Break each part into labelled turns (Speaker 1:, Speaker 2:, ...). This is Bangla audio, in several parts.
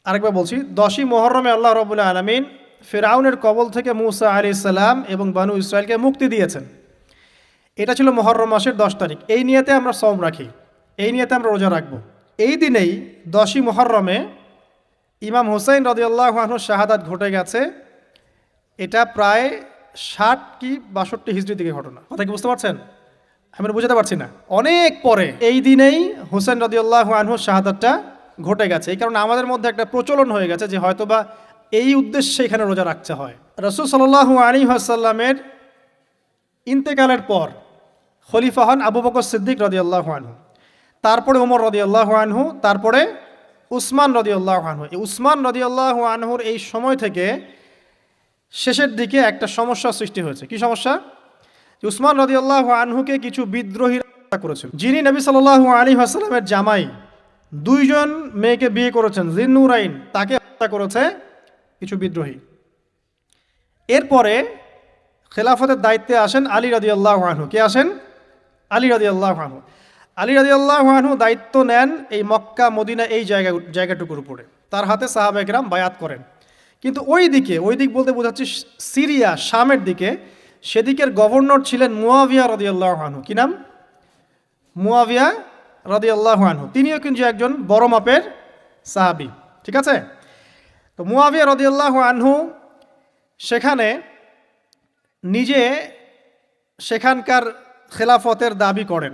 Speaker 1: আরেকবার বলছি, 10ই মুহররমে আল্লাহ রাব্বুল আলামিন ফিরআউনের কবল থেকে মূসা আলাইহিস সালাম এবং বনু ইসরাইলকে মুক্তি দিয়েছেন। এটা ছিল মুহররম মাসের 10 তারিখ। এই নিয়তে আমরা সওম রাখি, এই নিয়তে আমরা রোজা রাখব। এই দিনেই 10ই মুহররমে ইমাম হুসাইন রাদিয়াল্লাহু আনহুর শাহাদাত ঘটে গেছে। এটা প্রায় 60 কি 62 হিজরি দিকে ঘটনা। কথা কি বুঝতে পারছেন? আমি বুঝাতে পারছি না। অনেক পরে এই দিনেই হুসাইন রাদিয়াল্লাহু আনহুর শাহাদাতটা ঘটে গেছে। এই কারণে আমাদের মধ্যে একটা প্রচলন হয়ে গেছে যে হয়তোবা এই উদ্দেশ্যে এখানে রোজা রাখতে হয়। রাসূল সাল্লাল্লাহু আলাইহি ওয়াসাল্লামের ইন্তেকালের পর খলিফা হন আবু বকর সিদ্দিক রাদিয়াল্লাহু আনহু, তারপরে ওমর রাদিয়াল্লাহু আনহু, তারপরে উসমান রাদিয়াল্লাহু আনহু। এই উসমান রাদিয়াল্লাহু আনহুর এই সময় থেকে শেষের দিকে একটা সমস্যা সৃষ্টি হয়েছে। কি সমস্যা? উসমান রাদিয়াল্লাহু আনহুকে কিছু বিদ্রোহীরা হত্যা করেছিল। যিনি নবী সাল্লাল্লাহু আলাইহি ওয়াসাল্লামের জামাই, দুইজন মেয়েকে বিয়ে করেছেন, জিন্নুরাইন, তাকে হত্যা করেছে কিছু বিদ্রোহী। এরপরে খেলাফতের দায়িত্বে আসেন আলী রাদিয়াল্লাহু আনহু। কে আসেন? আলী রাদিয়াল্লাহু আনহু। আলী রাদিয়াল্লাহু আনহু দায়িত্ব নেন এই মক্কা মদিনা এই জায়গাটুকুর উপরে। তার হাতে সাহাবায়ে কেরাম বায়াত করেন। কিন্তু ওই দিক বলতে বোঝাচ্ছি সিরিয়া, শামের দিকে, সেদিকের গভর্নর ছিলেন মুয়াবিয়া রাদিয়াল্লাহু আনহু। কি নাম? মুয়াবিয়া রাদিয়াল্লাহু আনহু। তিনিও কিন্তু একজন বড় মাপের সাহাবী। ঠিক আছে? তো মুয়াবিয়া রাদিয়াল্লাহু আনহু সেখানে নিজে সেখানকার খেলাফতের দাবি করেন।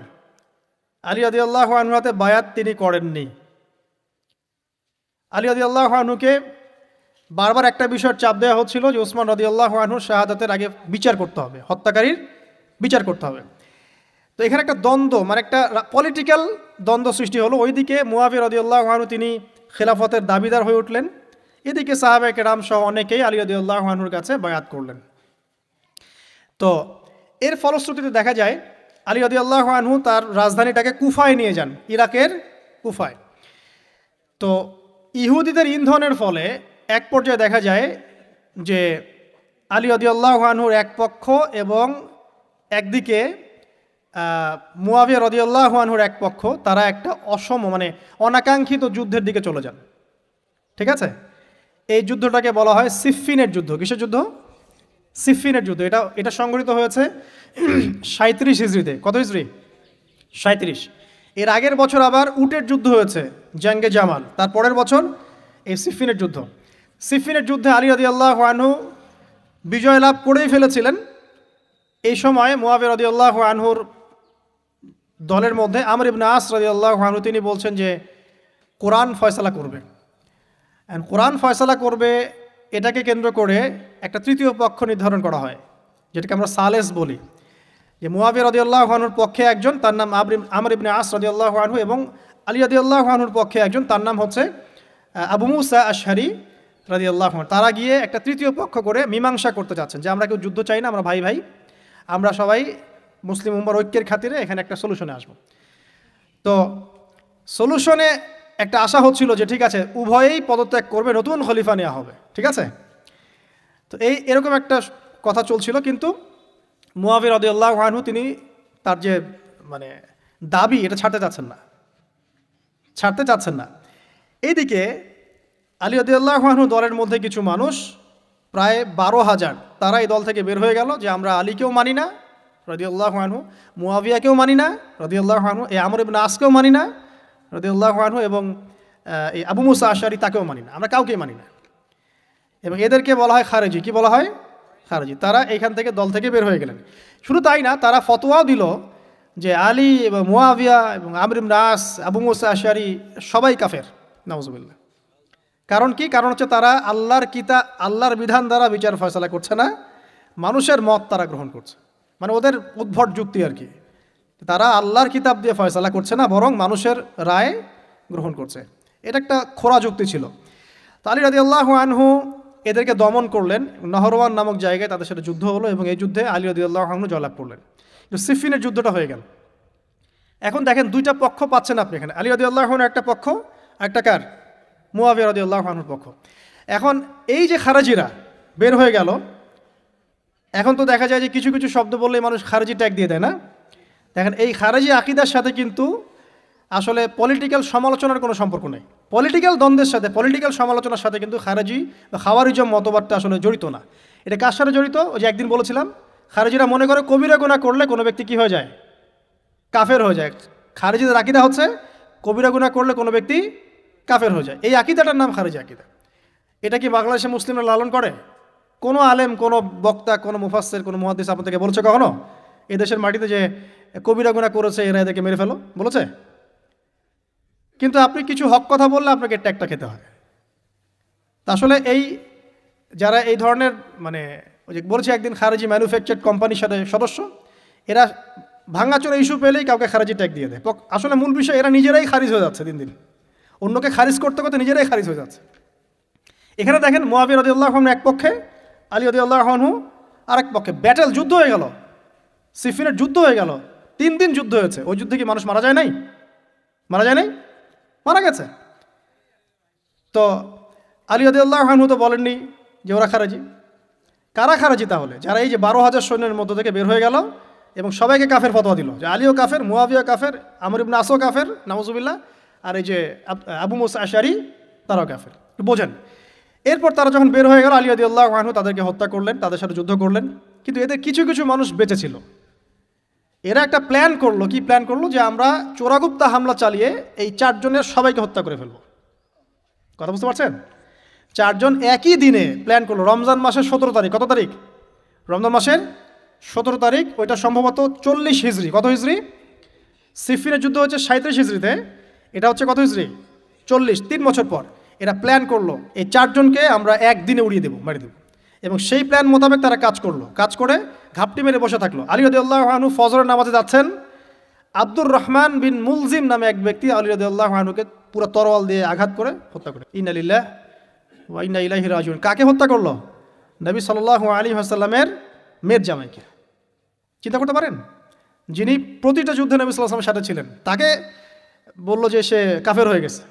Speaker 1: আলী রাদিয়াল্লাহু আনহু হাতে বায়াত তিনি করেননি। আলী রাদিয়াল্লাহু আনহুকে বারবার একটা বিষয়ের চাপ দেওয়া হচ্ছিল যে ওসমান রাদিয়াল্লাহু আনহু শাহাদাতের আগে বিচার করতে হবে, হত্যাকারীর বিচার করতে হবে। তো এখানে একটা দ্বন্দ্ব, মানে একটা পলিটিক্যাল দ্বন্দ্ব সৃষ্টি হলো। ওইদিকে মুয়াবিয়া রাদিয়াল্লাহু আনহু তিনি খেলাফতের দাবিদার হয়ে উঠলেন, এদিকে সাহাবায়ে কেরাম সহ অনেকেই আলী রাদিয়াল্লাহু আনহুর কাছে বায়াত করলেন। তো এর ফলশ্রুতিতে দেখা যায় আলী রাদিয়াল্লাহু আনহু তার রাজধানীটাকে কুফায় নিয়ে যান, ইরাকের কুফায়। তো ইহুদিদের ইন্ধনের ফলে এক পর্যায়ে দেখা যায় যে আলী রাদিয়াল্লাহু আনহুর এক পক্ষ এবং একদিকে মুয়াবিয়া রাদিয়াল্লাহু আনহুর এক পক্ষ, তারা একটা মানে অনাকাঙ্ক্ষিত যুদ্ধের দিকে চলে যান। ঠিক আছে? এই যুদ্ধটাকে বলা হয় সিফফিনের যুদ্ধ। কিসের যুদ্ধ? সিফফিনের যুদ্ধ। এটা সংঘটিত হয়েছে 37 হিজরিতে। কত হিজরি? 37। এর আগের বছর আবার উটের যুদ্ধ হয়েছে, জঙ্গে জামাল। তার পরের বছর এই সিফফিনের যুদ্ধ। সিফফিনের যুদ্ধে আলী রাদিয়াল্লাহু আনহু বিজয় লাভ করেই ফেলেছিলেন। এই সময় মুয়াবিয়া রাদিয়াল্লাহু আনহুর দলের মধ্যে আমর ইবনে আস রাদিয়াল্লাহু আনহু তিনি বলছেন যে কোরআন ফয়সালা করবে। কোরআন ফয়সালা করবে, এটাকে কেন্দ্র করে একটা তৃতীয় পক্ষ নির্ধারণ করা হয়, যেটাকে আমরা সালেস বলি। যে মুয়াবিয়া রাদিয়াল্লাহু আনহুর পক্ষে একজন, তার নাম আমর ইবনে আস রাদিয়াল্লাহু আনহু, এবং আলী রাদিয়াল্লাহু আনহুর পক্ষে একজন, তার নাম হচ্ছে আবু মুসা আশআরী রাদিয়াল্লাহু আনহু। তারা গিয়ে একটা তৃতীয় পক্ষ করে মীমাংসা করতে যাচ্ছেন যে আমরা কেউ যুদ্ধ চাই না, আমরা ভাই ভাই, আমরা সবাই মুসলিম উম্মার ঐক্যের খাতিরে এখানে একটা সলিউশনে আসব। তো সলিউশনে একটা আশা হচ্ছিল যে ঠিক আছে, উভয়েই পদত্যাগ করবে, নতুন খলিফা নেওয়া হবে। ঠিক আছে? তো এরকম একটা কথা চলছিল। কিন্তু মুয়াবিয়া রাদিয়াল্লাহু আনহু তিনি তার যে মানে দাবি, এটা ছাড়তে চাচ্ছেন না। এইদিকে আলী রাদিয়াল্লাহু আনহু দলের মধ্যে কিছু মানুষ, প্রায় 12,000, তারা এই দল থেকে বের হয়ে গেল যে আমরা আলীকেও মানি না রাদিয়াল্লাহু আনহু, মুয়াবিয়াকেও মানি না রাদিয়াল্লাহু আনহু, এই আমর ইবনে আসকেও মানি না রাদিয়াল্লাহু আনহু, এবং এই আবু মুসা আশআরী তাকেও মানি না, আমরা কাউকেই মানি না। এবং এদেরকে বলা হয় খারেজি। কি বলা হয়? খারেজি। তারা এইখান থেকে দল থেকে বের হয়ে গেলেন। শুধু তাই না, তারা ফতোয়াও দিল যে আলী এবং মুয়াবিয়া এবং আমর ইবনে আস, আবু মুসা আশআরী সবাই কাফের, নাউজুবিল্লাহ। কারণ কি? কারণ হচ্ছে তারা আল্লাহর বিধান দ্বারা বিচার ফয়সালা করছে না, মানুষের মত তারা গ্রহণ করছে। মানে ওদের উদ্ভট যুক্তি আর কি। তারা আল্লাহর কিতাব দিয়ে ফয়সালা করছে না, বরং মানুষের রায় গ্রহণ করছে। এটা একটা খোরা যুক্তি ছিল। তো আলী রাদিয়াল্লাহু আনহু এদেরকে দমন করলেন। নহরওয়ান নামক জায়গায় তাদের সাথে যুদ্ধ হলো, এবং এই যুদ্ধে আলী রাদিয়াল্লাহু আনহু জয়লাভ করলেন। সিফফিনের যুদ্ধটা হয়ে গেল। এখন দেখেন দুইটা পক্ষ পাচ্ছেন আপনি এখানে, আলী রাদিয়াল্লাহু আনহু একটা পক্ষ, একটা কার? মুয়াবিয়া রাদিয়াল্লাহু আনহুর পক্ষ। এখন এই যে খারেজিরা বের হয়ে গেল, এখন তো দেখা যায় যে কিছু কিছু শব্দ বললেই মানুষ খারেজি ট্যাগ দিয়ে দেয় না? দেখেন এই খারেজি আকীদার সাথে কিন্তু আসলে পলিটিক্যাল সমালোচনার কোনো সম্পর্ক নেই। পলিটিক্যাল দ্বন্দ্বের সাথে, পলিটিক্যাল সমালোচনার সাথে কিন্তু খারেজি বা খাওয়ারিজম মতবাদটা আসলে জড়িত না। এটা কার সাথে জড়িত? ওই যে একদিন বলেছিলাম, খারেজিরা মনে করে কবিরা গুনাহ করলে কোনো ব্যক্তি কী হয়ে যায়? কাফের হয়ে যায়। খারেজিদের আকীদা হচ্ছে কবিরা গুনাহ করলে কোনো ব্যক্তি কাফের হয়ে যায়। এই আকীদাটার নাম খারেজি আকীদা। এটা কি বাংলাদেশে মুসলিমরা লালন করে? কোনো আলেম, কোনো বক্তা, কোনো মুফাসসির, কোনো মুহাদ্দিস আপনাদেরকে বলেছে কখনো এদেশের মাটিতে যে কবিরা গুনাহ করেছে এরা এদেরকে মেরে ফেলো? বলেছে? কিন্তু আপনি কিছু হক কথা বললে আপনাকে ট্যাগটা খেতে হয়। তা আসলে এই যারা এই ধরনের মানে ওই যে বলছি একদিন খারেজি ম্যানুফ্যাকচার্ড কোম্পানির সাথে সদস্য, এরা ভাঙাচোরা ইস্যু পেলেই কাউকে খারেজি ট্যাগ দিয়ে দেয়। আসলে মূল বিষয় এরা নিজেরাই খারিজ হয়ে যাচ্ছে দিন দিন, অন্যকে খারিজ করতে করতে নিজেরাই খারিজ হয়ে যাচ্ছে। এখানে দেখেন মুআবিয়া রাদিয়াল্লাহু আনহু এক পক্ষে, আলী রাদিয়াল্লাহু আনহু আরেক পক্ষে, ব্যাটেল, যুদ্ধ হয়ে গেল, সিফিনের যুদ্ধ হয়ে গেল, 3 দিন যুদ্ধ হয়েছে। ওই যুদ্ধে কি মানুষ মারা যায় নাই? মারা যায় নাই? মারা গেছে। তো আলী রাদিয়াল্লাহু আনহু তো বলেননি যে ওরা খারাজি। কারা খারাজি তাহলে? যারা এই যে 12,000 সৈন্যের মধ্য থেকে বের হয়ে গেল এবং সবাইকে কাফের ফতোয়া দিল যে আলীও কাফের, মুআবিয়া কাফের, আমর ইবনে আসও কাফের, নাউজুবিল্লাহ, আর এই যে আবু মুসা আশআরী তারাও কাফের। বোঝেন। এরপর তারা যখন বের হয়ে গেল, আলী রাদিয়াল্লাহু আনহু তাদেরকে হত্যা করলেন, তাদের সাথে যুদ্ধ করলেন। কিন্তু এদের কিছু কিছু মানুষ বেঁচে ছিল। এরা একটা প্ল্যান করলো। কি প্ল্যান করলো? যে আমরা চোরাগুপ্তা হামলা চালিয়ে এই 4 জনের সবাইকে হত্যা করে ফেলবো। কথা বুঝতে পারছেন? 4 জন একই দিনে প্ল্যান করলো। রমজান মাসের 17 তারিখ। কত তারিখ? রমজান মাসের 17 তারিখ। ওইটা সম্ভবত 40 হিজরি। কত হিজরি? সিফিনের যুদ্ধ হচ্ছে 37 হিজরিতে, এটা হচ্ছে কত হিজরি? 40, 3 বছর পর। এরা প্ল্যান করলো এই 4 জনকে আমরা একদিনে উড়িয়ে দেবো, মারি দেবো। এবং সেই প্ল্যান মোতাবেক তারা কাজ করলো। কাজ করে ঘাপটি মেরে বসে থাকলো। আলী রাদিয়াল্লাহু আনহু ফজরের নামাজে যাচ্ছেন, আব্দুর রহমান বিন মুলজিম নামে এক ব্যক্তি আলী রাদিয়াল্লাহু আনহুকে পুরো তরোয়াল দিয়ে আঘাত করে হত্যা করে। ইন্না লিল্লাহি ওয়া ইন্না ইলাইহি রাজিউন। কাকে হত্যা করলো? নবী সাল্লাল্লাহু আলাইহি ওয়াসাল্লামের মেয়ের জামাইকে। চিন্তা করতে পারেন? যিনি প্রতিটা যুদ্ধে নবী সাল্লাল্লাহু আলাইহি ওয়াসাল্লামের সাথে ছিলেন, তাকে বলল যে সে কাফের হয়ে গেছে।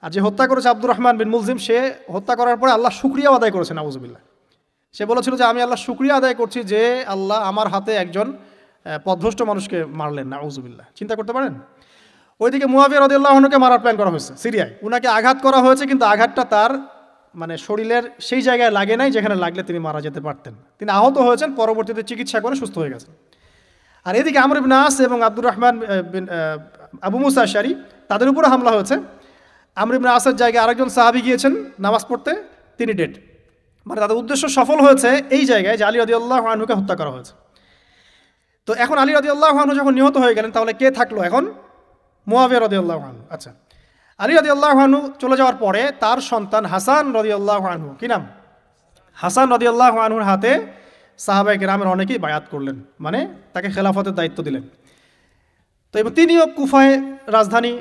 Speaker 1: আর যে হত্যা করেছে আব্দুর রহমান বিন মুলজিম, সে হত্যা করার পরে আল্লাহ শুকরিয়া আদায় করেছে, নাউজুবিল্লাহ। সে বলেছিল যে আমি আল্লাহ শুকরিয়া আদায় করছি যে আল্লাহ আমার হাতে একজন পথভ্রষ্ট মানুষকে মারলেন, নাউজুবিল্লাহ। চিন্তা করতে পারেন? ওইদিকে মুআবিয়া রাদিয়াল্লাহু আনহুকে মারার প্ল্যান করা হয়েছে সিরিয়ায়। উনাকে আঘাত করা হয়েছে, কিন্তু আঘাতটা তার মানে শরীরের সেই জায়গায় লাগে নাই যেখানে লাগলে তিনি মারা যেতে পারতেন। তিনি আহত হয়েছেন, পরবর্তীতে চিকিৎসা করে সুস্থ হয়ে গেছেন। আর এদিকে আমর ইবনে আস এবং আব্দুর রহমান বিন আবু মুসা আশআরী, তাদের উপরে হামলা হয়েছে। আমর ইবনে আসের জায়গায় আরেকজন সাহাবী গিয়েছেন নামাজ পড়তে, তিনি ডেড। মানে তাদের উদ্দেশ্য সফল হয়েছে এই জায়গায় যে আলী রাদিয়াল্লাহু আনহুকে হত্যা করা হয়েছে। তো এখন আলী রাদিয়াল্লাহু আনহু যখন নিহত হয়ে গেলেন, তাহলে কে থাকলো এখন? মুআবিয়া রাদিয়াল্লাহু আনহু। আচ্ছা, আলী রাদিয়াল্লাহু আনহু চলে যাওয়ার পরে তার সন্তান হাসান রাদিয়াল্লাহু আনহু, কি নাম? হাসান রাদিয়াল্লাহু আনহুর হাতে সাহাবায়ে কেরামের অনেকেই বায়াত করলেন, মানে তাকে খেলাফতের দায়িত্ব দিলেন। তো এবং তিনিও কুফায় রাজধানী,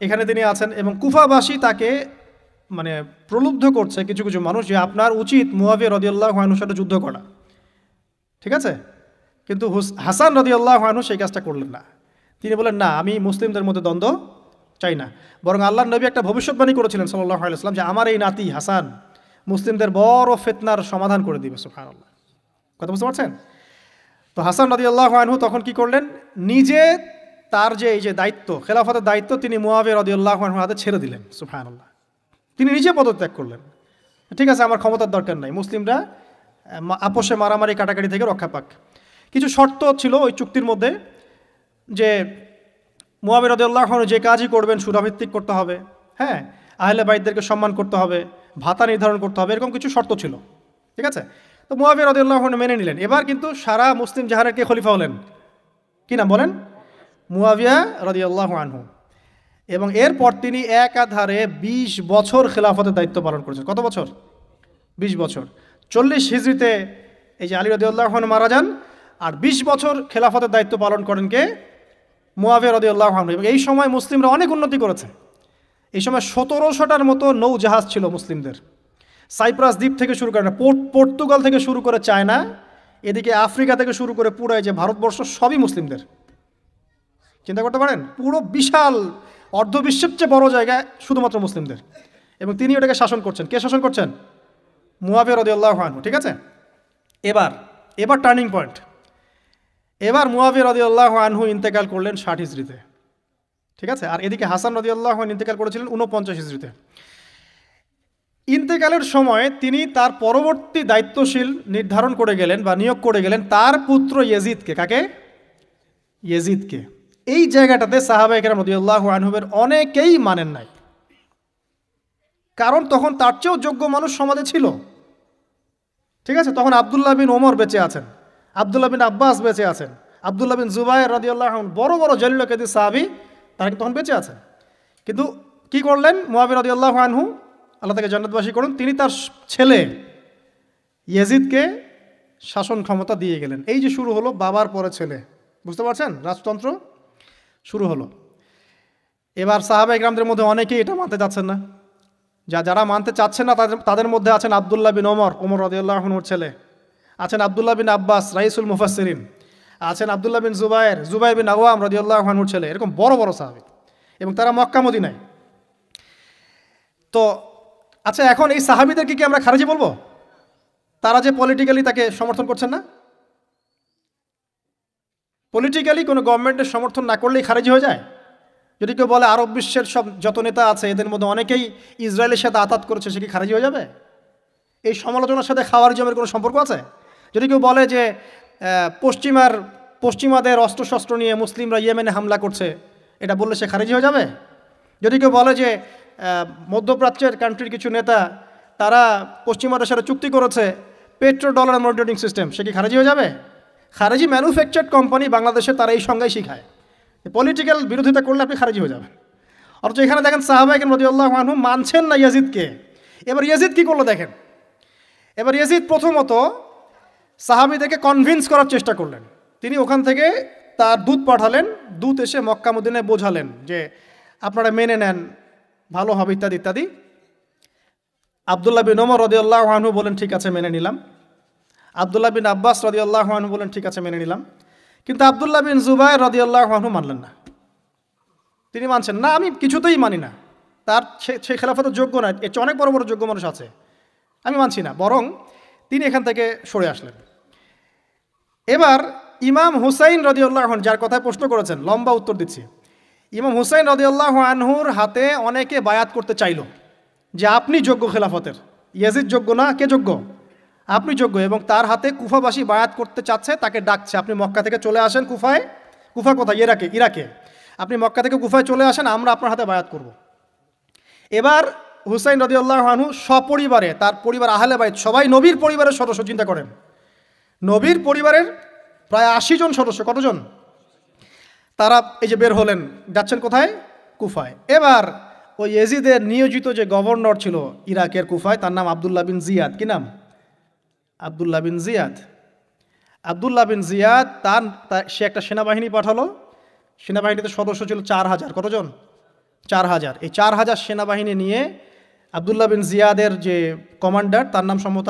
Speaker 1: এখানে তিনি আছেন এবং কুফাবাসী তাকে মানে প্রলুব্ধ করছে কিছু কিছু মানুষ যে আপনার উচিত মুআবিয়া রাদিয়াল্লাহু আনহুর সাথে যুদ্ধ করা, ঠিক আছে? কিন্তু হাসান রাদিয়াল্লাহু আনহু সেই কাজটা করলেন না। তিনি বলেন, না, আমি মুসলিমদের মধ্যে দ্বন্দ্ব চাই না। বরং আল্লাহর নবী একটা ভবিষ্যৎবাণী করেছিলেন সাল্লাল্লাহু আলাইহি ওয়াসাল্লাম যে আমার এই নাতি হাসান মুসলিমদের বড় ফিতনার সমাধান করে দিবে। সুবহানাল্লাহ। কথা বুঝতে পারছেন? তো হাসান রাদিয়াল্লাহু আনহু তখন কি করলেন? নিজে তার যে এই যে দায়িত্ব, খেলাফতের দায়িত্ব, তিনি মুআবিয়া রাদিয়াল্লাহু আনহুর হাতে ছেড়ে দিলেন। সুবহানাল্লাহ। তিনি নিজে পদত্যাগ করলেন। ঠিক আছে, আমার ক্ষমতার দরকার নাই, মুসলিমরা আপোষে মারামারি কাটাকাটি থেকে রক্ষা পাক। কিছু শর্ত ছিল ওই চুক্তির মধ্যে, যে মুআবিয়া রাদিয়াল্লাহু আনহু যে কাজই করবেন সুরাভিত্তিক করতে হবে, হ্যাঁ, আহলে বাইতদেরকে সম্মান করতে হবে, ভাতা নির্ধারণ করতে হবে, এরকম কিছু শর্ত ছিল। ঠিক আছে? তো মুআবিয়া রাদিয়াল্লাহু আনহু মেনে নিলেন। এবার কিন্তু সারা মুসলিম জাহানের কে খলিফা হলেন? কি নাম বলেন? মুআবিয়া রাদিয়াল্লাহু আনহু। এবং এরপর তিনি একাধারে 20 বছর খেলাফতের দায়িত্ব পালন করেছেন। কত বছর? 20 বছর। 40 হিজরিতে এই যে আলী রাদিয়াল্লাহু আনহু মারা যান, আর 20 বছর খেলাফতের দায়িত্ব পালন করেন কে? মুআবিয়া রাদিয়াল্লাহু আনহু। এবং এই সময় মুসলিমরা অনেক উন্নতি করেছে। এই সময় 1700টার মতো নৌ জাহাজ ছিল মুসলিমদের। সাইপ্রাস দ্বীপ থেকে শুরু করে, পর্তুগাল থেকে শুরু করে চায়না, এদিকে আফ্রিকা থেকে শুরু করে পুরো এই যে ভারতবর্ষ, সবই মুসলিমদের। চিন্তা করতে পারেন? পুরো বিশাল অর্ধবিশ্বের চেয়ে বড় জায়গায় শুধুমাত্র মুসলিমদের। এবং তিনি ওটাকে শাসন করছেন। কে শাসন করছেন? মুআবিয়া রাদিয়াল্লাহু আনহু। ঠিক আছে? এবার টার্নিং পয়েন্ট। এবার মুআবিয়া রাদিয়াল্লাহু আনহু ইন্তেকাল করলেন 60 হিজরিতে। ঠিক আছে। আর এদিকে হাসান রাদিয়াল্লাহু আনহু ইন্তেকাল করেছিলেন 49 হিজরিতে। ইন্তেকালের সময় তিনি তার পরবর্তী দায়িত্বশীল নির্ধারণ করে গেলেন বা নিয়োগ করে গেলেন তার পুত্র ইয়েজিদকে। কাকে? ইয়েজিদকে। এই জায়গাটাতে সাহাবায়ে কেরাম রাদিয়াল্লাহু আনহুমের অনেকেই মানেন নাই, কারণ তখন তার চেয়েও যোগ্য মানুষ সমাজে ছিল। ঠিক আছে, তখন আব্দুল্লাহ বিন ওমর বেঁচে আছেন, আব্দুল্লাহ বিন আব্বাস বেঁচে আছেন, আব্দুল্লাহ বিন জুবায়ের রাদিয়াল্লাহু আনহু, বড় বড় জলিল কাদির সাহাবী, তারা কিন্তু তখন বেঁচে আছেন। কিন্তু কি করলেন মুআবিয়া রাদিয়াল্লাহু আনহু, আল্লাহ তাকে জান্নাতবাসী করুন, তিনি তার ছেলে ইয়েজিদকে শাসন ক্ষমতা দিয়ে গেলেন। এই যে শুরু হলো বাবার পরে ছেলে, বুঝতে পারছেন, রাজতন্ত্র শুরু হলো। এবার সাহাবায়ে কেরামদের মধ্যে অনেকেই এটা মানতে চাচ্ছেন না। যারা মানতে চাচ্ছেন না তাদের মধ্যে আছেন আব্দুল্লাহ বিন ওমর রাদিয়াল্লাহু আনহুর ছেলে, আছেন আব্দুল্লাহ বিন আব্বাস রাইসুল মুফাসসিরিন, আছেন আব্দুল্লাহ বিন জুবায়ের বিন আওয়াম রাদিয়াল্লাহু আনহুর ছেলে, এরকম বড় বড় সাহাবী, এবং তারা মক্কা মদিনায়। তো আচ্ছা, এখন এই সাহাবীদেরকে কি আমরা খারিজি বলবো? তারা যে পলিটিক্যালি তাকে সমর্থন করছেন না, পলিটিক্যালি কোনো গভর্নমেন্টের সমর্থন না করলেই খারিজি হয়ে যায়? যদি কেউ বলে আরব বিশ্বের সব যত নেতা আছে এদের মধ্যে অনেকেই ইসরায়েলের সাথে আতাত করেছে, সে কি খারিজি হয়ে যাবে? এই সমালোচনার সাথে খাওয়ারিজমের কোনো সম্পর্ক আছে? যদি কেউ বলে যে পশ্চিমাদের অস্ত্রশস্ত্র নিয়ে মুসলিমরা ইয়েমেনে হামলা করছে, এটা বললে সে খারিজি হয়ে যাবে? যদি কেউ বলে যে মধ্যপ্রাচ্যের কান্ট্রির কিছু নেতা তারা পশ্চিমাদের সাথে চুক্তি করেছে পেট্রো ডলার মনিটরিং সিস্টেম, সে কি খারিজি হয়ে যাবে? খারিজি ম্যানুফ্যাকচার্ড কোম্পানি বাংলাদেশে তারা এই সংজ্ঞাই শিখায়, পলিটিক্যাল বিরোধিতা করলে আপনি খারিজি হয়ে যাবেন। অথচ এখানে দেখেন সাহাবায়ে কেরাম রাদিয়াল্লাহু আনহু মানছেন না ইয়াজিদকে। এবার ইয়াজিদ কি করলো দেখেন। এবার ইয়াজিদ প্রথমত সাহাবীদেরকে কনভিন্স করার চেষ্টা করলেন। তিনি ওখান থেকে তার দূত পাঠালেন, দূত এসে মক্কা মদিনায় বোঝালেন যে আপনারা মেনে নেন, ভালো হবে, ইত্যাদি ইত্যাদি। আব্দুল্লাহ বিন ওমর রাদিয়াল্লাহু আনহু বলেন ঠিক আছে মেনে নিলাম, আব্দুল্লাহ বিন আব্বাস রাদিয়াল্লাহু আনহু বলেন ঠিক আছে মেনে নিলাম। কিন্তু আব্দুল্লাহ বিন জুবায়ের রাদিয়াল্লাহু আনহু মানলেন না। তিনি মানছেন না, আমি কিছুতেই মানি না, তার সে খেলাফতের যোগ্য নয়, এর চেয়ে অনেক বড় বড় যোগ্য মানুষ আছে, আমি মানছি না। বরং তিনি এখান থেকে সরে আসলেন। এবার ইমাম হুসাইন রাদিয়াল্লাহু আনহু, যার কথায় প্রশ্ন করেছেন, লম্বা উত্তর দিচ্ছি। ইমাম হুসাইন রাদিয়াল্লাহু আনহুর হাতে অনেকে বায়াত করতে চাইল যে আপনি যোগ্য খেলাফতের, ইয়াজিদ যোগ্য না, কে যোগ্য? আপনি যোগ্য। এবং তার হাতে কুফাবাসী বায়াত করতে চাচ্ছে, তাকে ডাকছে আপনি মক্কা থেকে চলে আসেন কুফায়। কুফা কোথায়? ইরাকে। আপনি মক্কা থেকে কুফায় চলে আসেন, আমরা আপনার হাতে বায়াত করব। এবার হুসাইন রাদিয়াল্লাহু আনহু সপরিবারে, তার পরিবার আহলে বাইত সবাই নবীর পরিবারের সদস্য, চিন্তা করেন, নবীর পরিবারের প্রায় 80 জন সদস্য, কতজন? তারা এই যে বের হলেন, যাচ্ছেন কোথায়? কুফায়। এবার ওই ইয়াজিদের নিয়োজিত যে গভর্নর ছিল ইরাকের কুফায়, তার নাম আব্দুল্লাহ বিন জিয়াদ। কি নাম? আব্দুল্লাহ বিন জিয়াদ। আব্দুল্লাহ বিন জিয়াদ সে একটা সেনাবাহিনী পাঠালো। সেনাবাহিনীতে সদস্য ছিল 4000। কতজন? 4000। এই 4000 সেনাবাহিনী নিয়ে আব্দুল্লাহ বিন জিয়াদের যে কমান্ডার, তার নাম সম্ভবত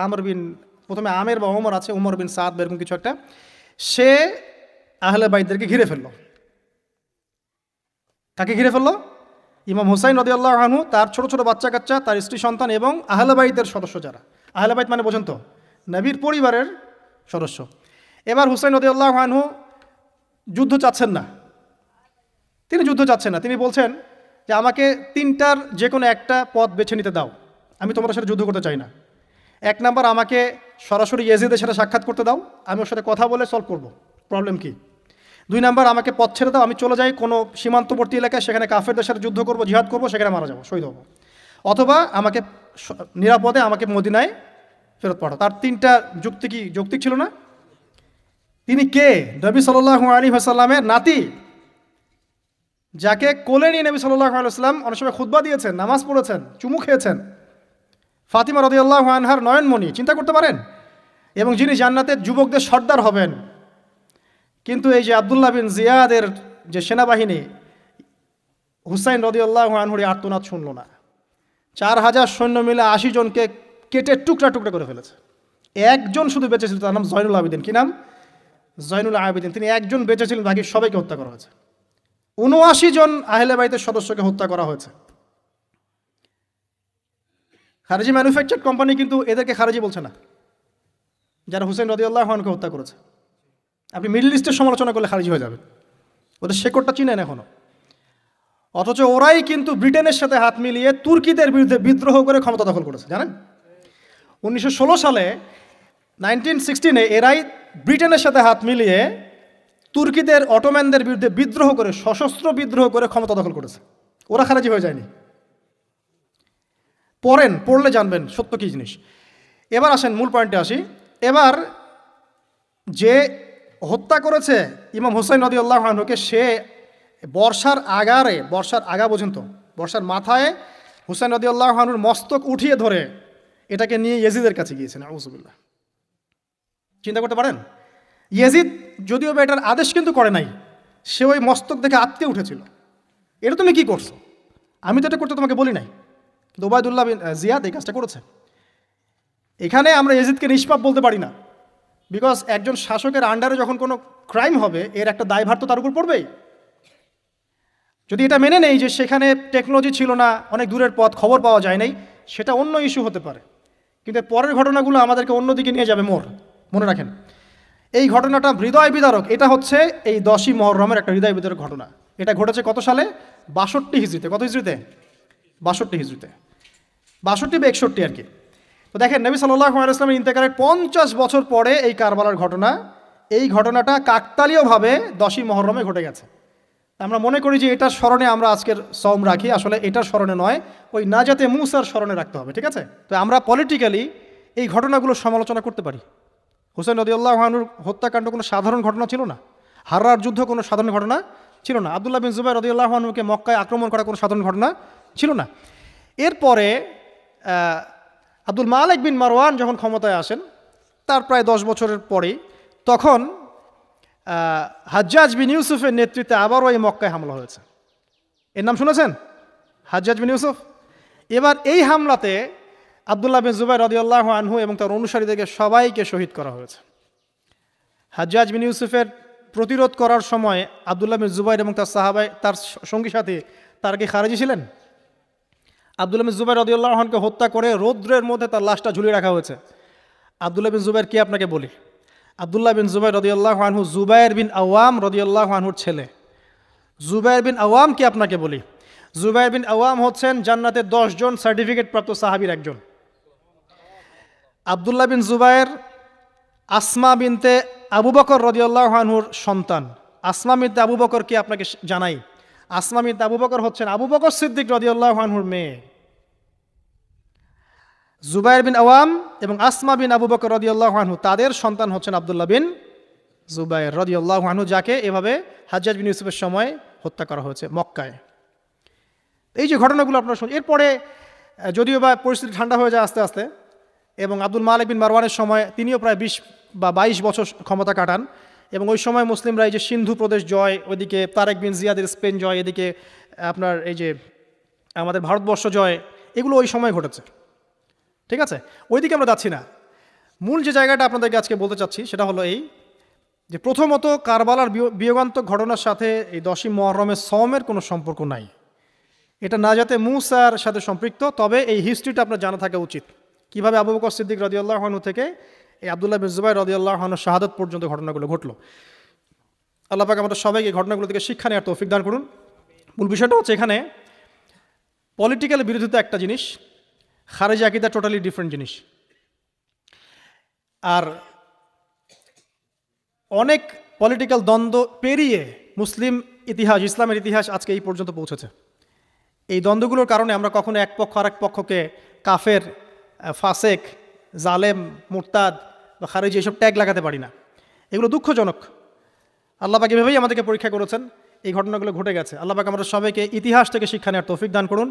Speaker 1: আমর বিন, প্রথমে আমের বা ওমর আছে, ওমর বিন সাদ এরকম কিছু একটা, সে আহলে বাইতদেরকে ঘিরে ফেললো। কাকে ঘিরে ফেললো? ইমাম হুসাইন রাদিয়াল্লাহু আনহু, তার ছোট ছোট বাচ্চা কাচ্চা, তার স্ত্রী সন্তান এবং আহলে বাইতের সদস্য যারা। আহলে বাইত মানে বোঝেন তো, নবীর পরিবারের সদস্য। এবার হুসাইন রাদিয়াল্লাহু আনহু যুদ্ধ চাচ্ছেন না, তিনি বলছেন যে আমাকে 3টার যে কোনো একটা পথ বেছে নিতে দাও, আমি তোমার সাথে যুদ্ধ করতে চাই না। 1 নাম্বার, আমাকে সরাসরি ইয়াজিদের সাথে সাক্ষাৎ করতে দাও, আমি ওর সাথে কথা বলে সলভ করব, প্রবলেম কি। 2 নাম্বার, আমাকে পথ ছেড়ে দাও, আমি চলে যাই কোনো সীমান্তবর্তী এলাকায়, সেখানে কাফেরদের সাথে যুদ্ধ করব, জিহাদ করব, সেখানে মারা যাবো, শহীদ হব। অথবা আমাকে নিরাপদে আমাকে মদিনায় ফেরত পাঠাও। তার 3টা যুক্তি কি যৌক্তিক ছিল না? তিনি কে? নবী সাল্লাল্লাহু আলাইহি ওয়াসাল্লামের নাতি, যাকে কোলে নিয়ে নবী সাল্লাল্লাহু আলাইহি ওয়াসাল্লাম অনেক সময় খুতবা দিয়েছেন, নামাজ পড়েছেন, চুমু খেয়েছেন। ফাতিমা রাদিয়াল্লাহু আনহার নয়নমণি, চিন্তা করতে পারেন, এবং যিনি জান্নাতের যুবকদের সর্দার হবেন। কিন্তু এই যে আব্দুল্লাহ বিন জিয়াদের যে সেনাবাহিনী, হুসাইন রাদিয়াল্লাহু আনহুর আর্তনাদ শুনল না। 4000 সৈন্য মিলে 80 জনকে কেটে টুকরা টুকরা করে ফেলেছে। একজন শুধু বেঁচে ছিল, তার নাম জয়নুল আবেদিন। কি নাম? জয়নুল আবেদিন। তিনি একজন বেঁচে ছিলেন, বাকি সবাইকে হত্যা করা হয়েছে। 79 জন আহলে বাইতের সদস্যকে হত্যা করা হয়েছে। খারেজি ম্যানুফ্যাকচার্ড কোম্পানি কিন্তু এদেরকে খারেজি বলছে না, যারা হুসাইন রাদিয়াল্লাহু আনহুকে হত্যা করেছে। আপনি মিডল ইস্টের সমালোচনা করলে খারিজি হয়ে যাবেন, ওদের শেকড়টা চিনেন এখনো। অথচ ওরাই কিন্তু ব্রিটেনের সাথে হাত মিলিয়ে তুর্কিদের বিরুদ্ধে বিদ্রোহ করে ক্ষমতা দখল করেছে, জানেন? 1916 সালে 1916 এরাই ব্রিটেনের সাথে হাত মিলিয়ে তুর্কিদের অটোম্যানদের বিরুদ্ধে বিদ্রোহ করে, সশস্ত্র বিদ্রোহ করে ক্ষমতা দখল করেছে। ওরা খারাজি হয়ে যায়নি। পড়লে জানবেন সত্য কী জিনিস। এবার আসেন মূল পয়েন্টে আসি। এবার যে হত্যা করেছে ইমাম হুসাইন রাদিয়াল্লাহু আনহুকে, সে বর্ষার আগা পর্যন্ত, বর্ষার মাথায় হুসাইন রাদিয়াল্লাহু আনহুর মস্তক উঠিয়ে ধরে এটাকে নিয়ে ইয়েজিদের কাছে গিয়েছেন। আউযুবিল্লাহ। চিন্তা করতে পারেন? ইয়েজিদ যদিও বা এটার আদেশ কিন্তু করে নাই, সে ওই মস্তক দেখে আঁতকে উঠেছিল। এটা তুমি কি করছো? আমি তো এটা করতে তোমাকে বলি নাই। কিন্তু ওবায়দুল্লাহ বিন জিয়াদ এই কাজটা করেছে। এখানে আমরা ইয়েজিদকে নিষ্পাপ বলতে পারি না, বিকজ একজন শাসকের আন্ডারে যখন কোনো ক্রাইম হবে এর একটা দায়ভার তো তার উপর পড়বেই। যদি এটা মেনে নেই যে সেখানে টেকনোলজি ছিল না, অনেক দূরের পথ, খবর পাওয়া যায় নাই, সেটা অন্য ইস্যু হতে পারে। কিন্তু পরের ঘটনাগুলো আমাদেরকে অন্যদিকে নিয়ে যাবে। মনে রাখেন, এই ঘটনাটা হৃদয় বিদারক। এটা হচ্ছে এই 10ই মুহররমের একটা হৃদয় বিদারক ঘটনা। এটা ঘটেছে কত সালে? 62 হিজরিতে। কত হিজরিতে? 62 হিজরিতে, 62 বা 61 আর কি। তো দেখেন, নবী সাল্লাল্লাহু আলাইহি ওয়াসাল্লামের ইন্তেকালের 50 বছর পরে এই কারবালার ঘটনা, এই ঘটনাটা কাকতালীয়ভাবে 10ই মুহররমে ঘটে গেছে। আমরা মনে করি যে এটার স্মরণে আমরা আজকের সওম রাখি, আসলে এটার স্মরণে নয়, ওই নাজাতে মুসার স্মরণে রাখতে হবে। ঠিক আছে? তো আমরা পলিটিক্যালি এই ঘটনাগুলোর সমালোচনা করতে পারি। হুসাইন রাদিয়াল্লাহু আনহুর হত্যাকাণ্ড কোনো সাধারণ ঘটনা ছিল না। হাররার যুদ্ধ কোনো সাধারণ ঘটনা ছিল না। আব্দুল্লাহ বিন জুবাইর রাদিয়াল্লাহু আনহুকে মক্কায় আক্রমণ করা কোনো সাধারণ ঘটনা ছিল না। এরপরে আব্দুল মালিক বিন মারওয়ান যখন ক্ষমতায় আসেন, তার প্রায় 10 বছরের পরেই, তখন হাজ্জাজ বিন ইউসুফের নেতৃত্বে আবারও এই মক্কায় হামলা হয়েছে। এর নাম শুনেছেন? হাজ্জাজ বিন ইউসুফ। এবার এই হামলাতে আব্দুল্লাহ বিন জুবাইর রাদিয়াল্লাহু আনহু এবং তার অনুসারীদেরকে সবাইকে শহীদ করা হয়েছে। হাজ্জাজ বিন ইউসুফের প্রতিরোধ করার সময় আব্দুল্লাহ বিন জুবাইর এবং তার সাহাবাই, তার সঙ্গী সাথী, তারা কি খারেজি ছিলেন? আব্দুল্লাহ বিন জুবাইর রাদিয়াল্লাহু আনহুকে হত্যা করে রৌদ্রের মধ্যে তার লাশটা ঝুলিয়ে রাখা হয়েছে। আব্দুল্লাহ বিন জুবাইর কে আপনাকে বলি? আব্দুল্লাহ বিন জুবাইর রাদিয়াল্লাহু আনহু জুবাইর বিন আওয়াম রাদিয়াল্লাহু আনহুর ছেলে। জুবাইর বিন আওয়াম কি আপনাকে বলি? জুবাইর বিন আওয়াম হচ্ছেন জান্নাতের 10 জন সার্টিফিকেট প্রাপ্ত সাহাবীর একজন। আব্দুল্লাহ বিন জুবাইর আসমা বিনতে আবু বকর রাদিয়াল্লাহু আনহুর সন্তান। আসমা বিনতে আবু বকর কি আপনাকে জানাই? আসমা বিনতে আবু বকর হচ্ছেন আবু বকর সিদ্দিক রাদিয়াল্লাহু আনহুর মেয়ে। জুবাইর বিন আওয়াম এবং আসমা বিন আবু বকর রাদিয়াল্লাহু আনহু, তাদের সন্তান হচ্ছেন আব্দুল্লাহ বিন জুবাইর রাদিয়াল্লাহু আনহু, যাকে এভাবে হাজ্জাজ বিন ইউসুফের সময় হত্যা করা হয়েছে মক্কায়। এই যে ঘটনাগুলো আপনারা শুনুন। এরপরে যদিও বা পরিস্থিতি ঠান্ডা হয়ে যায় আস্তে আস্তে, এবং আব্দুল মালিক বিন মারওয়ানের সময় তিনিও প্রায় 20 বা 22 বছর ক্ষমতা কাটান, এবং ওই সময় মুসলিমরা এই যে সিন্ধু প্রদেশ জয়, ওইদিকে তারেক বিন জিয়াদের স্পেন জয়, এদিকে আপনার এই যে আমাদের ভারতবর্ষ জয়, এগুলো ওই সময় ঘটেছে। ঠিক আছে? ওইদিকে আমরা যাচ্ছি না। মূল যে জায়গাটা আপনাদেরকে আজকে বলতে চাচ্ছি সেটা হলো এই যে, প্রথমত কারবালার বিয়োগান্তক ঘটনার সাথে এই 10ই মুহররমের সওমের কোনো সম্পর্ক নাই। এটা নাজাতে মুসার সাথে সম্পৃক্ত। তবে এই হিস্ট্রিটা আপনার জানা থাকা উচিত, কীভাবে আবু বকর সিদ্দিক রাদিয়াল্লাহু আনহু থেকে এই আব্দুল্লাহ বিন জুবাইর রাদিয়াল্লাহু আনহুর শাহাদাত পর্যন্ত ঘটনাগুলো ঘটলো। আল্লাহ পাক আমাদের সবাইকে ঘটনাগুলো থেকে শিক্ষা নেওয়ার তৌফিক দান করুন। মূল বিষয়টা হচ্ছে এখানে পলিটিক্যাল বিরোধিতা একটা জিনিস, খারেজি আকীদা টোটালি ডিফারেন্ট জিনিস। আর অনেক পলিটিক্যাল দ্বন্দ্ব পেরিয়ে মুসলিম ইতিহাস, ইসলামের ইতিহাস আজকে এই পর্যন্ত পৌঁছেছে। এই দ্বন্দ্বগুলোর কারণে আমরা কখনো এক পক্ষ আর এক পক্ষকে কাফের, ফাসেক, জালেম, মুরতাদ বা খারেজি এসব ট্যাগ লাগাতে পারি না। এগুলো দুঃখজনক। আল্লাহ পাক এভাবেই আমাদেরকে পরীক্ষা করেছেন। এই ঘটনাগুলো ঘটে গেছে। আল্লাহ পাক আমাদের সবাইকে ইতিহাস থেকে শিক্ষা নেওয়ার তৌফিক দান করুন।